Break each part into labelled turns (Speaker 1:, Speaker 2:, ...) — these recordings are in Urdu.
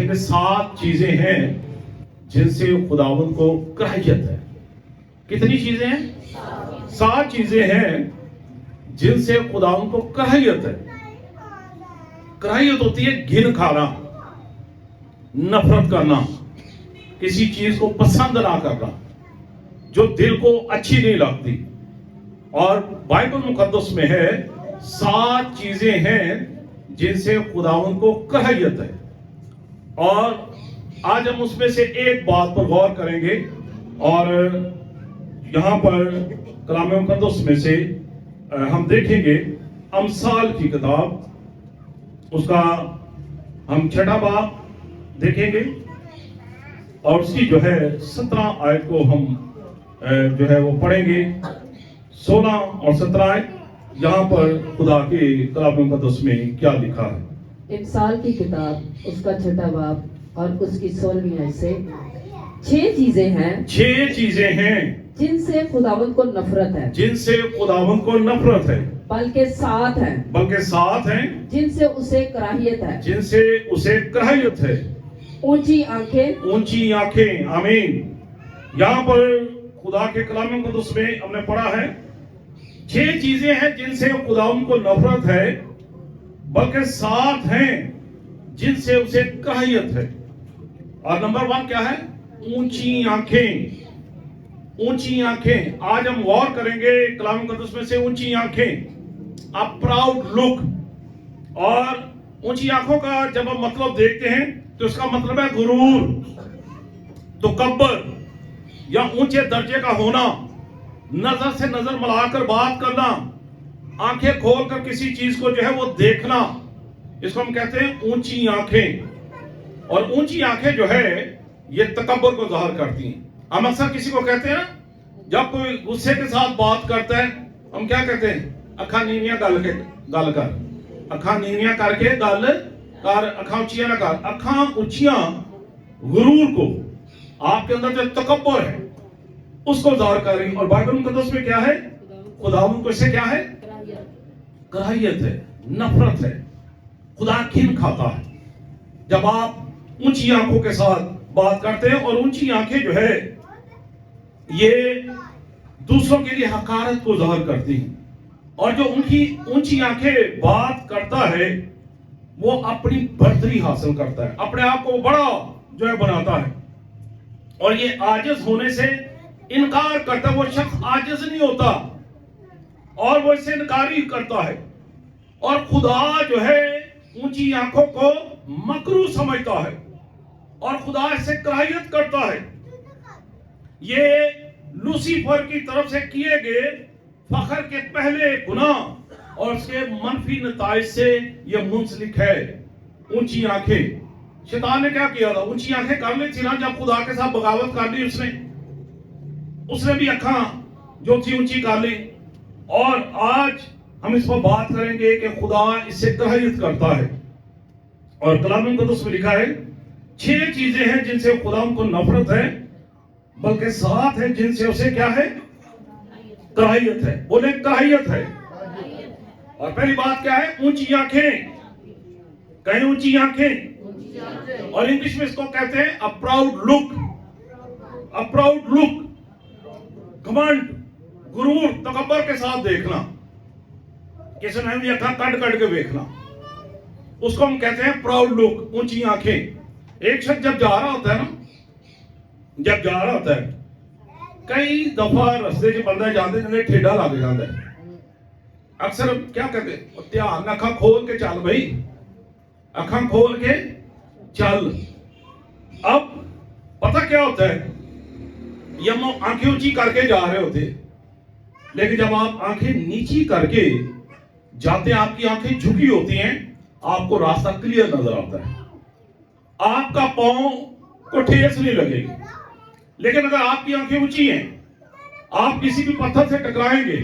Speaker 1: دیکھیں 7 چیزیں ہیں جن سے خداوند کو کراہیت ہے. کتنی چیزیں ہیں؟ 7 چیزیں ہیں جن سے خداوند کو کراہیت ہے. کراہیت ہوتی ہے گھن کھانا، نفرت کرنا، کسی چیز کو پسند نہ کرنا جو دل کو اچھی نہیں لگتی. اور بائبل مقدس میں ہے 7 چیزیں ہیں جن سے خداوند کو کراہیت ہے. اور آج ہم اس میں سے ایک بات پر غور کریں گے. اور یہاں پر کلام مقدس میں سے ہم دیکھیں گے امثال کی کتاب، اس کا ہم 6واں باب دیکھیں گے اور اس کی جو ہے 17 آیت کو ہم جو ہے وہ پڑھیں گے. 16 اور 17 آیت یہاں پر خدا کے کلام مقدس میں کیا لکھا ہے.
Speaker 2: امثال کی کتاب اس کا 6واں باب اور اس کی 16ویں آیت سے 6 چیزیں ہیں
Speaker 1: 6 چیزیں ہیں
Speaker 2: جن سے خداوند کو نفرت ہے،
Speaker 1: جن سے خداوند کو نفرت ہے،
Speaker 2: بلکہ 7 ہیں
Speaker 1: بلکہ 7 ہیں
Speaker 2: جن سے اسے کراہیت ہے.
Speaker 1: جن سے اسے کراہیت ہے.
Speaker 2: اونچی آنکھیں،
Speaker 1: اونچی آنکھیں. آمین. یہاں پر خدا کے کلام مقدس میں ہم نے پڑھا ہے 6 چیزیں ہیں جن سے خداوند کو نفرت ہے، بلکہ 7 ہیں جن سے اسے کراہیت ہے. اور نمبر 1 کیا ہے؟ اونچی آنکھیں. اونچی آنکھیں. آج ہم غور کریں گے کلام مقدس میں سے اونچی آنکھیں، a proud look. اور اونچی آنکھوں کا جب ہم مطلب دیکھتے ہیں تو اس کا مطلب ہے غرور، تکبر یا اونچے درجے کا ہونا، نظر سے نظر ملا کر بات کرنا، آنکھیں کھول کر کسی چیز کو جو ہے وہ دیکھنا. اس کو ہم کہتے ہیں اونچی آنکھیں. اور اونچی آنکھیں جو ہے یہ تکبر کو ظاہر کرتی ہیں. ہم اکثر کسی کو کہتے ہیں جب کوئی غصے کے ساتھ بات کرتا ہے ہم کیا کہتے ہیں؟ اکھاں نیویاں گل کر، اکھاں نیویاں کر کے گل کر، اکھاں اونچیاں نہ کر. اکھاں اونچیاں غرور کو، آپ کے اندر جو تکبر ہے اس کو ظاہر کر رہی ہیں. اور بائبل مقدس میں کیا ہے؟ خداوند کو سے کیا ہے؟ کراہیت ہے، نفرت ہے. خدا گھن کھاتا ہے جب آپ اونچی آنکھوں کے ساتھ بات کرتے ہیں. اور اونچی آنکھیں جو ہے یہ دوسروں کے لیے حقارت کو ظاہر کرتی ہیں. اور جو ان کی اونچی آنکھیں بات کرتا ہے وہ اپنی برتری حاصل کرتا ہے، اپنے آپ کو بڑا جو ہے بناتا ہے. اور یہ عاجز ہونے سے انکار کرتا ہے. وہ شخص عاجز نہیں ہوتا اور وہ اس سے انکاری کرتا ہے. اور خدا جو ہے اونچی آنکھوں کو مکروہ سمجھتا ہے اور خدا اس سے کراہیت کرتا ہے. یہ لوسیفر کی طرف سے کیے گئے فخر کے پہلے گناہ اور اس کے منفی نتائج سے یہ منسلک ہے. اونچی آنکھیں. شیطان نے کیا کیا تھا؟ اونچی آنکھیں کر لی تھی نا جب خدا کے ساتھ بغاوت کر لی اس نے بھی اکھاں جو تھی اونچی کر لی. اور آج ہم اس پر بات کریں گے کہ خدا اس سے کراہیت کرتا ہے. اور کلام مقدس میں لکھا ہے 6 چیزیں ہیں جن سے خدا ان کو نفرت ہے، بلکہ 7 ہیں جن سے اسے کیا ہے؟ کراہیت ہے. بولے کراہیت ہے. اور پہلی بات کیا ہے؟ اونچی آنکھیں. کہیں اونچی آنکھیں. اور انگلش میں اس کو کہتے ہیں a proud look. a proud look. گھمنڈ، غرور، تکبر کے ساتھ دیکھنا، کسی نے بھی اکھاں کٹ کے دیکھنا، اس کو ہم کہتے ہیں پراؤڈ لک، اونچی آنکھیں. ایک شخص جب جا رہا ہوتا ہے کئی دفعہ رستے جو بندہ جاندے جاندے ٹھیڈا لگ جاتا ہے. اکثر کیا کہتے ہیں؟ دھیان، اکھاں کھول کے چل بھائی، اکھاں کھول کے چل. اب پتہ کیا ہوتا ہے؟ یہ ہم آنکھیں اونچی کر کے جا رہے ہوتے، لیکن جب آپ آنکھیں نیچی کر کے جاتے ہیں، آپ کی آنکھیں جھکی ہوتی ہیں، آپ کو راستہ کلیئر نظر آتا ہے، آپ کا پاؤں کو ٹھیس نہیں لگے گی. لیکن اگر آپ کی آنکھیں اونچی ہیں، آپ کسی بھی پتھر سے ٹکرائیں گے،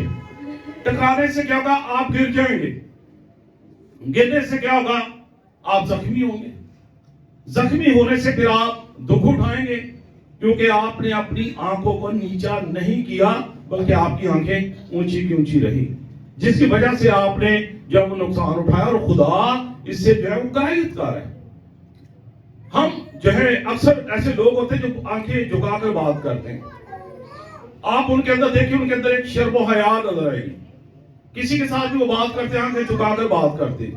Speaker 1: ٹکرانے سے کیا ہوگا؟ آپ گر جائیں گے. گرنے سے کیا ہوگا؟ آپ زخمی ہوں گے. زخمی ہونے سے پھر آپ دکھ اٹھائیں گے، کیونکہ آپ نے اپنی آنکھوں کو نیچا نہیں کیا بلکہ آپ کی آنکھیں اونچی کی اونچی رہی، جس کی وجہ سے آپ نے جب نقصان اٹھایا. اور خدا اس سے جو ہے وہ کراہیت کر ہے. ہم جو ہے اکثر ایسے لوگ ہوتے ہیں جو آنکھیں جھکا کر بات کرتے ہیں. آپ ان کے اندر دیکھیں، ان کے اندر ایک شرم و حیا نظر آئے گی. کسی کے ساتھ بھی وہ بات کرتے ہیں آنکھیں جھکا کر بات کرتے ہیں،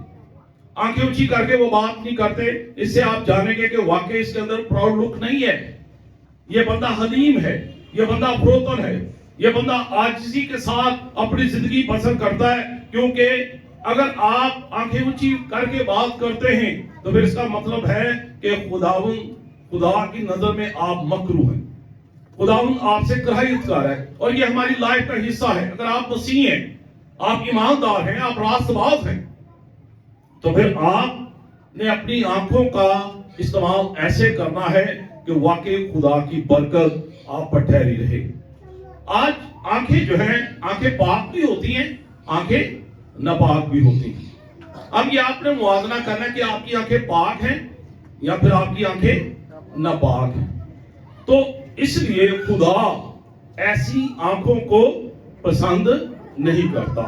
Speaker 1: آنکھیں اونچی کر کے وہ بات نہیں کرتے. اس سے آپ جانیں گے کہ واقعی اس کے اندر پراؤڈ لک نہیں ہے. یہ بندہ حلیم ہے، یہ بندہ فروتن ہے، یہ بندہ عاجزی کے ساتھ اپنی زندگی بسر کرتا ہے. کیونکہ اگر آپ آنکھیں اونچی کر کے بات کرتے ہیں تو پھر اس کا مطلب ہے کہ خدا کی نظر میں آپ مکروہ ہیں، خداوند آپ سے کراہیت کار ہے. اور یہ ہماری لائف کا حصہ ہے. اگر آپ مسیح ہیں، آپ ایماندار ہیں، آپ راست باز ہیں، تو پھر آپ نے اپنی آنکھوں کا استعمال ایسے کرنا ہے کہ واقعی خدا کی برکت آپ پر ٹھہری رہے. آج آنکھیں جو ہیں، آنکھیں پاک بھی ہوتی ہیں، آنکھیں ناپاک بھی ہوتی ہیں. اب یہ آپ نے موازنہ کرنا ہے کہ آپ کی آنکھیں پاک ہیں یا پھر آپ کی آنکھیں ناپاک ہیں. تو اس لیے خدا ایسی آنکھوں کو پسند نہیں کرتا.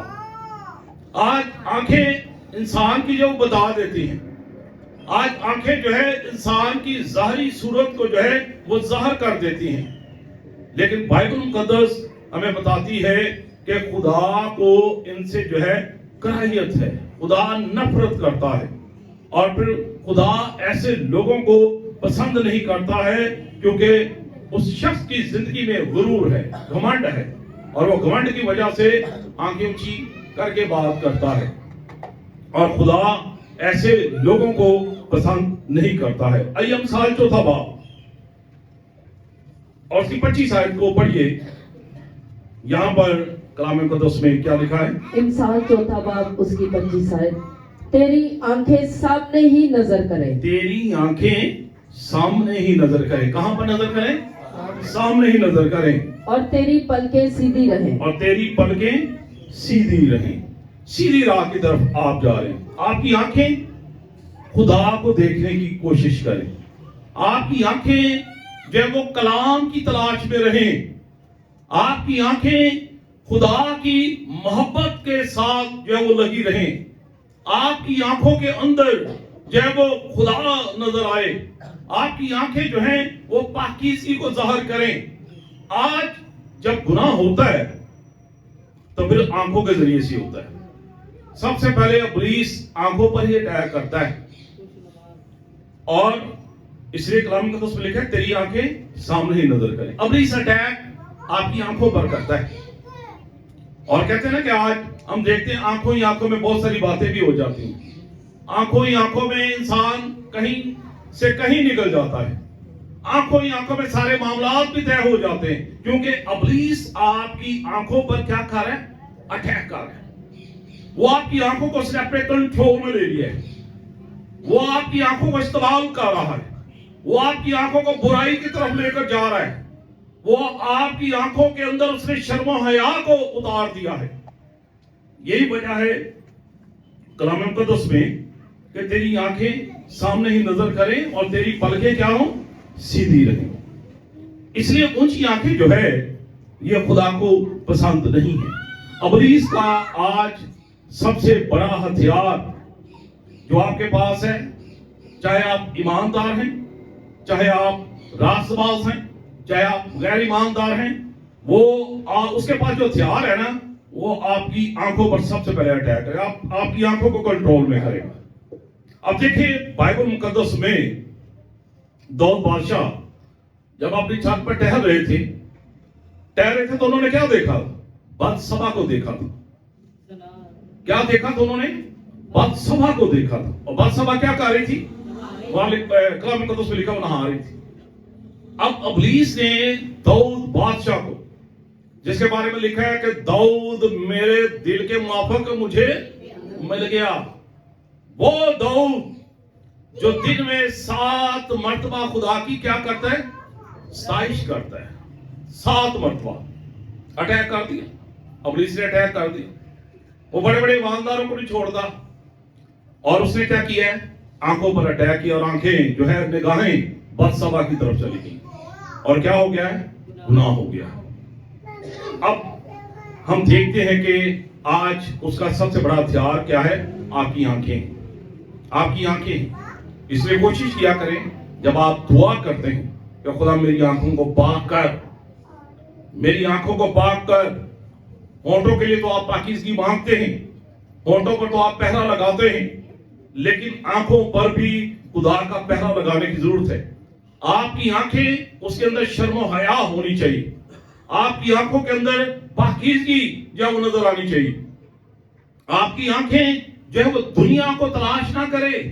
Speaker 1: آج آنکھیں انسان کی جو بتا دیتی ہیں، آج آنکھیں جو ہے انسان کی ظاہری صورت کو جو ہے وہ ظاہر کر دیتی ہیں. لیکن بائبل مقدس ہمیں بتاتی ہے کہ خدا کو ان سے جو ہے کراہیت ہے، خدا نفرت کرتا ہے. اور پھر خدا ایسے لوگوں کو پسند نہیں کرتا ہے، کیونکہ اس شخص کی زندگی میں غرور ہے، گھمنڈ ہے، اور وہ گھمنڈ کی وجہ سے آنکھیں اونچی کر کے بات کرتا ہے. اور خدا ایسے لوگوں کو پسند نہیں کرتا ہے. آئیے ہم مثال 4 باب اور اس کی 25 آیت کو پڑھیے. یہاں پر کلام مقدس میں کیا لکھا ہے؟
Speaker 2: امثال 4 باب اس کی 25 آیت. تیری آنکھیں سامنے ہی نظر کریں.
Speaker 1: تیری آنکھیں سامنے ہی نظر کریں. کہاں پر نظر کریں؟ سامنے ہی نظر کریں.
Speaker 2: اور تیری پلکیں سیدھی رہیں.
Speaker 1: اور تیری پلکیں سیدھی رہیں. سیدھی راہ کی طرف آپ جا رہے ہیں. آپ کی آنکھیں خدا کو دیکھنے کی کوشش کریں. آپ کی آنکھیں جو ہے وہ کلام کی تلاش میں رہیں. آپ کی آنکھیں خدا کی محبت کے ساتھ جو ہے وہ لگی رہیں. آپ کی آنکھوں کے اندر جو ہے وہ خدا نظر آئے. آپ کی آنکھیں جو ہیں وہ پاکیزگی کو ظاہر کریں. آج جب گناہ ہوتا ہے تو پھر آنکھوں کے ذریعے سے ہوتا ہے. سب سے پہلے ابلیس آنکھوں پر ہی اٹیک کرتا ہے، اور اس لیے کلام مقدس میں لکھا ہے تیری آنکھیں سامنے ہی نظر کریں. ابلیس اٹیک آپ کی آنکھوں پر کرتا ہے. اور کہتے ہیں نا کہ آج ہم دیکھتے ہیں آنکھوں ہی آنکھوں میں بہت ساری باتیں بھی ہو جاتی ہیں. آنکھوں ہی آنکھوں میں انسان کہیں سے کہیں نکل جاتا ہے. آنکھوں ہی آنکھوں میں سارے معاملات بھی طے ہو جاتے ہیں، کیونکہ ابلیس آپ کی آنکھوں پر کیا کر رہا ہے؟ اٹیک کر رہا ہے. وہ آپ کی آنکھوں کو اس نے اپنے کنٹرول میں لے لیا ہے. وہ آپ کی آنکھوں کو استعمال کر رہا ہے. وہ آپ کی آنکھوں کو برائی کی طرف لے کر جا رہا ہے. وہ آپ کی آنکھوں کے اندر اس نے شرم و حیا کو اتار دیا ہے. یہی وجہ ہے کلام مقدس میں کہ تیری آنکھیں سامنے ہی نظر کریں اور تیری پلکیں کیا ہوں؟ سیدھی رہیں. اس لیے اونچی آنکھیں جو ہے یہ خدا کو پسند نہیں ہے. ابلیس کا آج سب سے بڑا ہتھیار جو آپ کے پاس ہے، چاہے آپ ایماندار ہیں، چاہے آپ راست باز ہیں، چاہے آپ غیر ایماندار ہیں، وہ اس کے پاس جو ہتھیار ہے نا، وہ آپ کی آنکھوں پر سب سے پہلے اٹیک کرے. آپ کی آنکھوں کو کنٹرول میں کرے. اب دیکھیں بائبل مقدس میں داؤد بادشاہ جب اپنی چھت پر ٹہل رہے تھے تو انہوں نے کیا دیکھا؟ باتشبہ کو دیکھا تھا. کیا دیکھا تھا انہوں نے؟ باتشبہ کو دیکھا تھا. اور باتشبہ کیا کر رہی تھی؟ کلام مقدس میں لکھا وہ نہا رہی تھی. اب ابلیس نے داؤد بادشاہ کو، جس کے بارے میں لکھا ہے کہ داؤد میرے دل کے موافق مجھے مل گیا، وہ داؤد جو دن میں 7 مرتبہ خدا کی کیا کرتا ہے؟ ستائش کرتا ہے. 7 مرتبہ اٹیک کر دیا. ابلیس نے اٹیک کر دیا. وہ بڑے بڑے ایمانداروں کو نہیں چھوڑتا، اور اس نے کیا کیا ہے؟ آنکھوں پر اٹیک کیا، اور آنکھیں جو ہے نگاہیں باتشبہ کی طرف چلی گئی. اور کیا ہو گیا ہے؟ گناہ ہو گیا. اب ہم دیکھتے ہیں کہ آج اس کا سب سے بڑا ہتھیار کیا ہے؟ آپ کی آنکھیں. آپ کی آنکھیں. اس لیے کوشش کیا کریں جب آپ دعا کرتے ہیں کہ خدا میری آنکھوں کو پاک کر، میری آنکھوں کو پاک کر، ہونٹوں کے لیے تو آپ پاکیزگی مانگتے ہیں، ہونٹوں پر تو آپ پہرا لگاتے ہیں، لیکن آنکھوں پر بھی خدا کا پہرا لگانے کی ضرورت ہے۔ آپ کی آنکھیں، اس کے اندر شرم و حیا ہونی چاہیے، آپ کی آنکھوں کے اندر پاکیزگی جو ہے وہ نظر آنی چاہیے۔ آپ کی آنکھیں جو ہے وہ دنیا کو تلاش نہ کرے،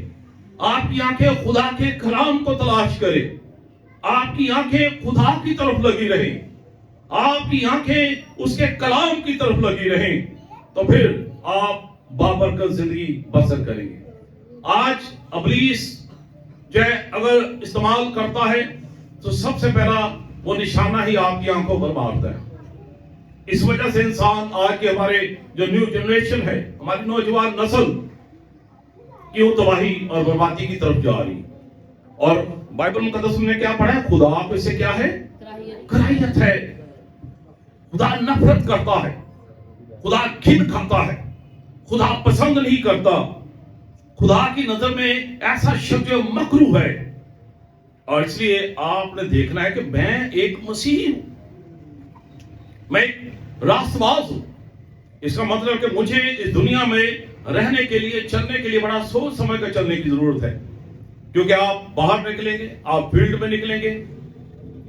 Speaker 1: آپ کی آنکھیں خدا کے کلام کو تلاش کرے، آپ کی آنکھیں خدا کی طرف لگی رہیں، آپ کی آنکھیں اس کے کلام کی طرف لگی رہیں، تو پھر آپ بابرکت زندگی بسر کریں گے۔ آج ابلیس جو ہے اگر استعمال کرتا ہے تو سب سے پہلا وہ نشانہ ہی آپ کی آنکھوں پر مارتا ہے۔ اس وجہ سے انسان آج کے ہمارے جو نیو جنریشن ہے، ہماری نوجوان نسل کیوں تباہی اور بربادی کی طرف جا رہی، اور بائبل مقدس میں کیا پڑھا ہے؟ خدا آپ سے کیا ہے؟ کراہیت ہے، خدا نفرت کرتا ہے، خدا گھن کھاتا ہے، خدا پسند نہیں کرتا، خدا کی نظر میں ایسا شخص جو مکروہ ہے۔ اور اس لیے آپ نے دیکھنا ہے کہ میں ایک مسیحی ہوں، میں ایک راست باز ہوں۔ اس کا مطلب کہ مجھے اس دنیا میں رہنے کے لیے، چلنے کے لیے بڑا سوچ سمجھ کر چلنے کی ضرورت ہے، کیونکہ آپ باہر نکلیں گے، آپ فیلڈ میں نکلیں گے،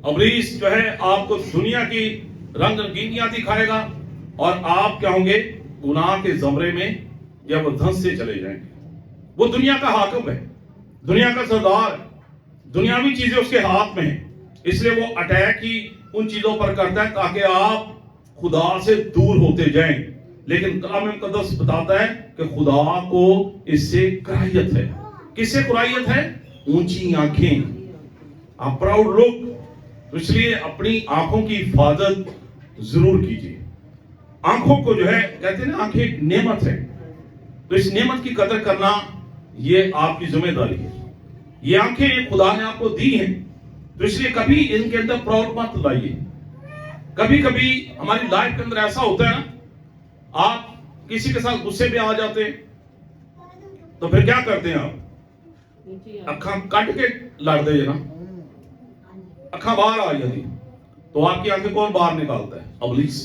Speaker 1: ابلیس جو ہے آپ کو دنیا کی رنگ رنگینیاں دکھائے گا، اور آپ کیا ہوں گے؟ گناہ کے زمرے میں جب دھنس سے چلے جائیں گے۔ وہ دنیا کا حاکم ہے، دنیا کا سردار ہے، دنیاوی چیزیں اس کے ہاتھ میں ہیں، اس لیے وہ اٹیک ہی ان چیزوں پر کرتا ہے تاکہ آپ خدا سے دور ہوتے جائیں۔ لیکن کلام مقدس بتاتا ہے کہ خدا کو اس سے کراہیت ہے۔ کس سے کراہیت ہے؟ اونچی آنکھیں، پراؤڈ لک۔ اس لیے اپنی آنکھوں کی حفاظت ضرور کیجیے۔ آنکھوں کو جو ہے کہتے ہیں نا، آنکھیں ایک نعمت ہے، تو اس نعمت کی قدر کرنا یہ آپ کی ذمہ داری ہے۔ یہ آنکھیں خدا نے آپ کو دی ہیں، تو اس لیے کبھی ان کے اندر پراؤڈ مت لائیے۔ کبھی کبھی ہماری لائف کے اندر ایسا ہوتا ہے نا، آپ کسی کے ساتھ غصے میں آ جاتے ہیں تو پھر کیا کرتے ہیں؟ آپ اکھاں کٹ کے لڑ دے نا، اکھاں باہر آ جاتی، تو آپ کی آنکھیں کون باہر نکالتا ہے؟ ابلیس،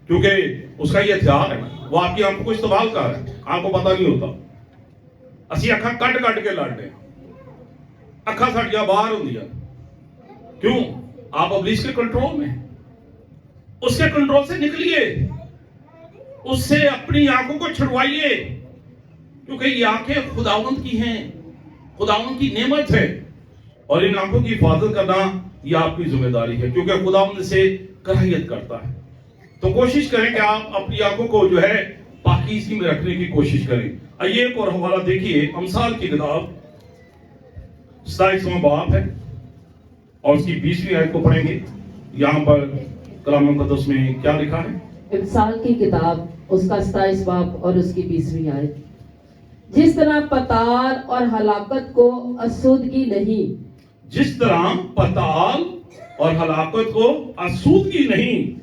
Speaker 1: کیونکہ اس کا یہ ہتھیار ہے نا، وہ آپ کی آنکھوں کو استعمال کر رہا ہے، آپ کو پتہ نہیں ہوتا۔ اسی اکھاں کٹ کٹ کے لڑ دیں، اکھاں ساڈیاں باہر ہوندیاں، کیوں؟ آپ ابلیس کے کنٹرول میں، اس کے کنٹرول سے نکلیے، اس سے اپنی آنکھوں کو چھڑوائیے، کیونکہ یہ آنکھیں خداوند کی ہیں، خداوند کی نعمت ہے، اور ان آنکھوں کی حفاظت کرنا یہ آپ کی ذمہ داری ہے، کیونکہ خداوند سے کراہیت کرتا ہے۔ تو کوشش کریں کہ آپ اپنی آنکھوں کو جو ہے پاکیزگی میں رکھنے کی کوشش کریں۔ آئیے ایک اور حوالہ دیکھیے، امثال کی کتاب 27واں باب ہے اور اس کی 20ویں آیت کو پڑھیں گے۔ یہاں پر کلام مقدس میں کیا لکھا ہے؟
Speaker 2: امثال کی کتاب اس کا 27 باب اور اس کی 20ویں آیت۔ جس طرح پتال اور ہلاکت کو آسودگی نہیں،
Speaker 1: جس طرح پتال اور ہلاکت کو آسودگی نہیں،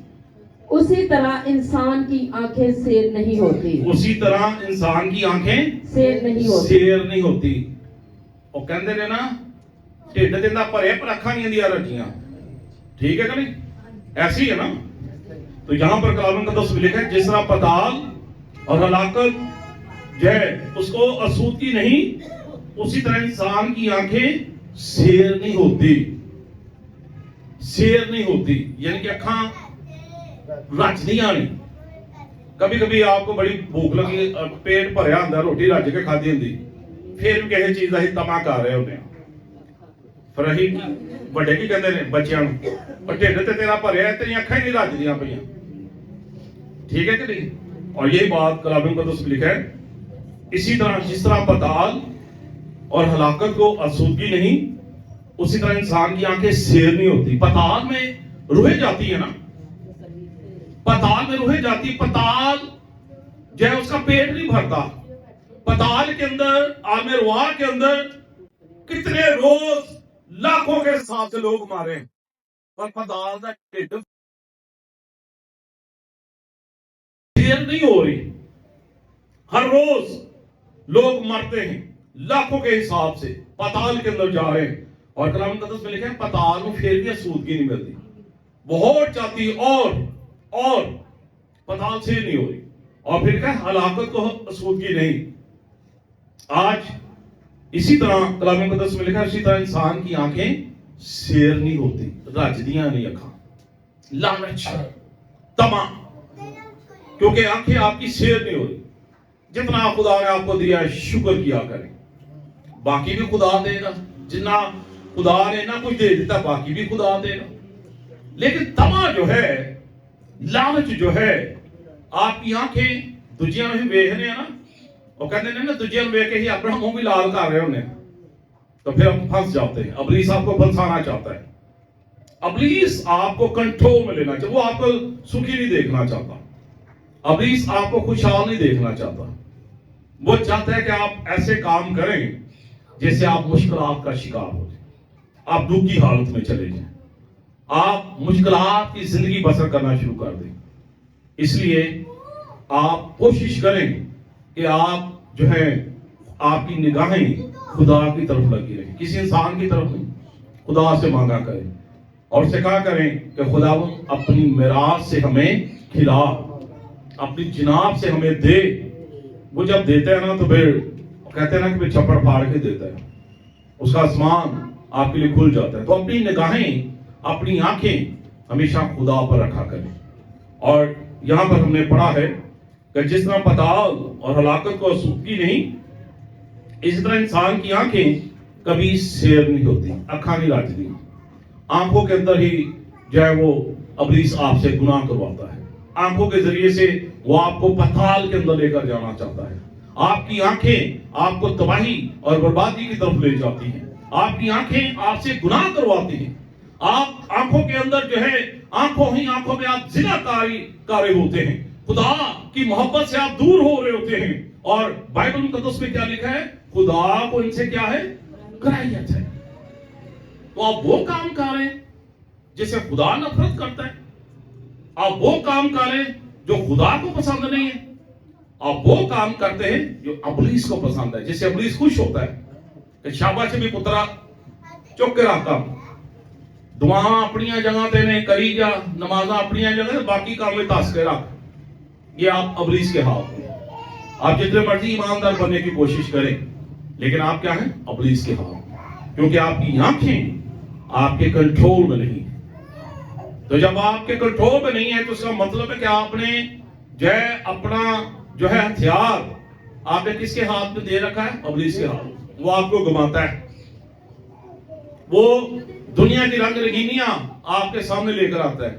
Speaker 2: اسی طرح انسان کی آنکھیں سیر نہیں ہوتی،
Speaker 1: اسی طرح انسان کی آنکھیں
Speaker 2: سیر نہیں ہوتی۔
Speaker 1: سیر نہیں ہوتی۔ وہ کہندے نے نا، ٹھڈ دیندا بھرے پر اکھاں نہیں دیاں رکھیاں، ٹھیک ہے کہ نہیں؟ ایسی ہے نا۔ تو یہاں پر کلام مقدس میں لکھا ہے جس طرح پتال اور ہلاکت جو ہے اس کو آسودگی نہیں، اسی طرح انسان کی آنکھیں سیر نہیں ہوتی، سیر نہیں ہوتی، یعنی کہ اکھاں رج نہیں آنی۔ کبھی کبھی آپ کو بڑی بھوک لگی، پیٹ بھریا ہوندا، روٹی رج کے کھادی ہوندی، پھر بھی کسی چیز دا ہی تما کر رہے ہوندے ہیں، پھر اسی بڑے کی کہندے نے بچیاں نوں، اور ٹھڈ تے تیرا بھریا ہے، تیری اکھاں ہی نہیں رجدیاں پئیاں، ٹھیک ہے کہ نہیں؟ اور یہی بات کلام مقدس میں لکھا ہے، اسی طرح جس طرح پتال اور ہلاکت کو آسودگی نہیں، اسی طرح انسان کی آنکھیں سیر نہیں ہوتی۔ پتال میں روحیں جاتی ہے نا، پتال میں روحیں جاتی، پتال جو ہے اس کا پیٹ نہیں بھرتا۔ پتال کے اندر، عالم ارواح کے اندر کتنے روز لاکھوں کے حساب سے لوگ مارے، اور پتال کا ٹھڈ سیر نہیں ہو رہی۔ ہر روز لوگ مرتے ہیں لاکھوں کے حساب سے، پتال کے اندر جا رہے ہیں، اور کلام مقدس میں لکھا ہے پتال میں پھر بھی آسودگی نہیں ملتی، بہت چاہتی اور پتال سے نہیں ہو رہی، اور پھر کہ ہلاکت کو آسودگی نہیں۔ آج اسی طرح کلام مقدس میں لکھا ہے اسی طرح انسان کی آنکھیں سیر نہیں ہوتی، راجدیاں نہیں اکھاں، لالچ، طمع، کیونکہ آنکھیں آپ کی سیر نہیں ہو رہی۔ جتنا خدا نے آپ کو دیا ہے شکر کیا کریں، باقی بھی خدا دے گا، جتنا خدا نے نہ کچھ دے دیتا باقی بھی خدا دے گا۔ لیکن طمع جو ہے، لالچ جو ہے، آپ کی آنکھیں دجیاں بھی ویکھنے ہیں نا، وہ کہتے ہیں نا دجیاں ویکھ کے ہی اپنا منہ بھی لال کر رہے ہونے، تو پھر ہم پھنس جاتے ہیں۔ ابلیس آپ کو پھنسانا چاہتا ہے، ابلیس آپ کو کنٹرول میں لینا چاہتا ہے، وہ آپ کو سکھی نہیں دیکھنا چاہتا، ابلیس آپ کو خوشحال نہیں دیکھنا چاہتا، وہ چاہتا ہے کہ آپ ایسے کام کریں جس سے آپ مشکلات کا شکار ہو جائیں، آپ دکھ کی حالت میں چلے جائیں، آپ مشکلات کی زندگی بسر کرنا شروع کر دیں۔ اس لیے آپ کوشش کریں کہ آپ جو ہے آپ کی نگاہیں خدا کی طرف لگی رہیں، کسی انسان کی طرف نہیں، خدا سے مانگا کریں اور اسے کہا کریں کہ خدا اپنی میراث سے ہمیں کھلا، اپنی جناب سے ہمیں دے۔ وہ جب دیتے ہیں نا تو پھر کہتے ہیں نا کہ پھر چھپڑ پھاڑ کے دیتا ہے، اس کا آسمان آپ کے لیے کھل جاتا ہے۔ تو اپنی نگاہیں، اپنی آنکھیں ہمیشہ خدا پر رکھا کریں۔ اور یہاں پر ہم نے پڑھا ہے کہ جس طرح پتال اور ہلاکت کو آسودگی نہیں، اسی طرح انسان کی آنکھیں کبھی سیر نہیں ہوتی، اکھاں نہیں راجدی، آنکھوں کے اندر ہی جو ہے وہ ابلیس آپ سے گناہ کرواتا ہے، آنکھوں کے ذریعے سے وہ آپ کو پتال کے اندر لے کر جانا چاہتا ہے۔ آپ کی آنکھیں آپ کو تباہی اور بربادی کی طرف لے جاتی ہیں، آپ کی آنکھیں آپ سے گناہ کرواتی ہیں، آپ آنکھوں کے اندر جو ہے آنکھوں میں آپ زنا کاری ہوتے ہیں، خدا کی محبت سے آپ دور ہو رہے ہوتے ہیں۔ اور بائبل مقدس میں کیا لکھا ہے؟ خدا کو ان سے کیا ہے؟ کراہیت ہے۔ تو آپ وہ کام کریں جسے خدا نفرت کرتا ہے، آپ وہ کام کریں جو خدا کو پسند نہیں ہے، آپ وہ کام کرتے ہیں جو ابلیس کو پسند ہے، جس سے ابلیس خوش ہوتا ہے کہ شاباش بھی پترا چک کے رکھتا، دعاں اپنی جگہ تے نے کری جا، نمازاں اپنی جگہ، باقی کام میں تاس کے رکھ۔ یہ آپ ابلیس کے ہاتھ میں، آپ جتنے مرضی ایماندار بننے کی کوشش کریں لیکن آپ کیا ہیں؟ ابلیس کے ہاتھ، کیونکہ آپ کی آنکھیں آپ کے کنٹرول میں نہیں۔ تو جب آپ کے کنٹرول میں نہیں ہے تو اس کا مطلب ہے کہ آپ نے جو ہے اپنا جو ہے ہتھیار آپ نے کس کے ہاتھ میں دے رکھا ہے؟ ابلیس کے ہاتھ۔ وہ آپ کو گھماتا ہے، وہ دنیا کی رنگ رنگینیاں آپ کے سامنے لے کر آتا ہے۔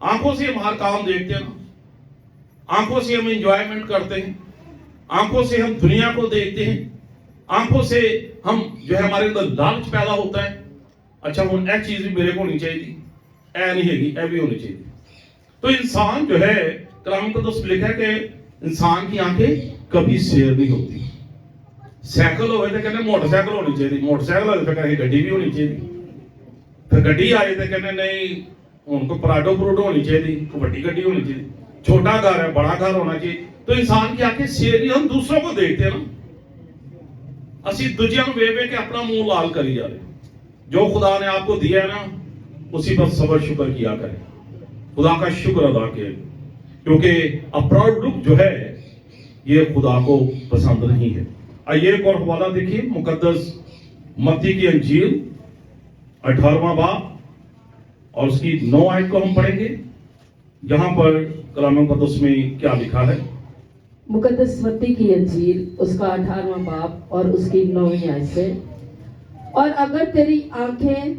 Speaker 1: آنکھوں سے ہم ہر کام دیکھتے ہیں نا، آنکھوں سے ہم انجوائمنٹ کرتے ہیں، آنکھوں سے ہم دنیا کو دیکھتے ہیں، آنکھوں سے ہم جو ہے ہمارے اندر لالچ پیدا ہوتا ہے، اچھا وہ اے چیز بھی میرے کو ہونی چاہیے تھی، اے نہیں ہے گی، اے بھی ہونی چاہیے تھی۔ تو انسان جو ہے کلام مقدس میں لکھا ہے کہ انسان کی آنکھیں کبھی سیر نہیں ہوتی۔ سائیکل ہوئے تو کہنے موٹر سائیکل ہونی چاہیے، موٹر سائیکل ہوئے تو کہنے گڈی بھی ہونی چاہیے، پھر گڈی آئے تو کہنے نہیں ان کو پراڈو ہونی چاہیے، کوئی بڑی گڈی ہونی چاہیے، چھوٹا گھر ہے بڑا گھر ہونا چاہیے۔ تو انسان کی آنکھیں سیر نہیں، ہم دوسروں کو دیکھتے ہیں نا، اسی دجیاں وے کے اپنا منہ لال کری جا رہے ہیں۔ جو خدا نے آپ کو دیا ہے نا اسی پر صبر شکر کیا کریں، خدا کا شکر ادا کیا، کیونکہ اپراؤڈ لک جو ہے یہ خدا کو پسند نہیں ہے۔ آئیے ایک اور حوالہ دیکھیے، مقدس متی کی انجیل 18واں باب اور اس کی 9 آیت کو ہم پڑھیں گے۔ یہاں پر کلام مقدس میں کیا لکھا ہے؟
Speaker 2: مقدس متی کی انجیل اس کا 18واں باب اور اس کی 9ویں آیت سے، اور اگر تیری آنکھیں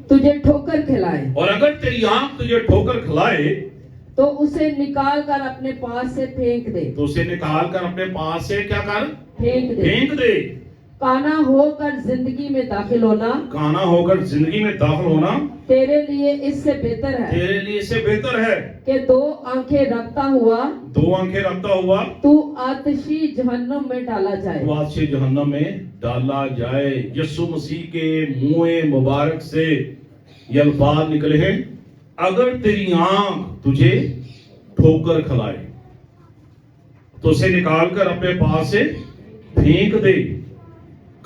Speaker 2: تجھے ٹھوکر کھلائے،
Speaker 1: اور اگر تیری آنکھ تجھے ٹھوکر کھلائے
Speaker 2: تو اسے نکال کر اپنے پاس سے پھینک دے،
Speaker 1: تو اسے نکال کر اپنے پاس سے کیا کر؟
Speaker 2: پھینک دے۔ کانا ہو کر زندگی میں داخل ہونا،
Speaker 1: کانا ہو کر زندگی میں داخل ہونا
Speaker 2: تیرے لیے اس سے بہتر ہے،
Speaker 1: تیرے لیے اس سے بہتر ہے
Speaker 2: کہ 2 آنکھیں رکھتا ہوا تو آتشی جہنم میں ڈالا جائے،
Speaker 1: تو آتشی جہنم میں ڈالا جائے۔ یسوع مسیح کے منہ مبارک سے یہ الفاظ نکلے ہیں، اگر تیری آنکھ تجھے ٹھوکر کھلائے تو اسے نکال کر اپنے پاس سے پھینک دے۔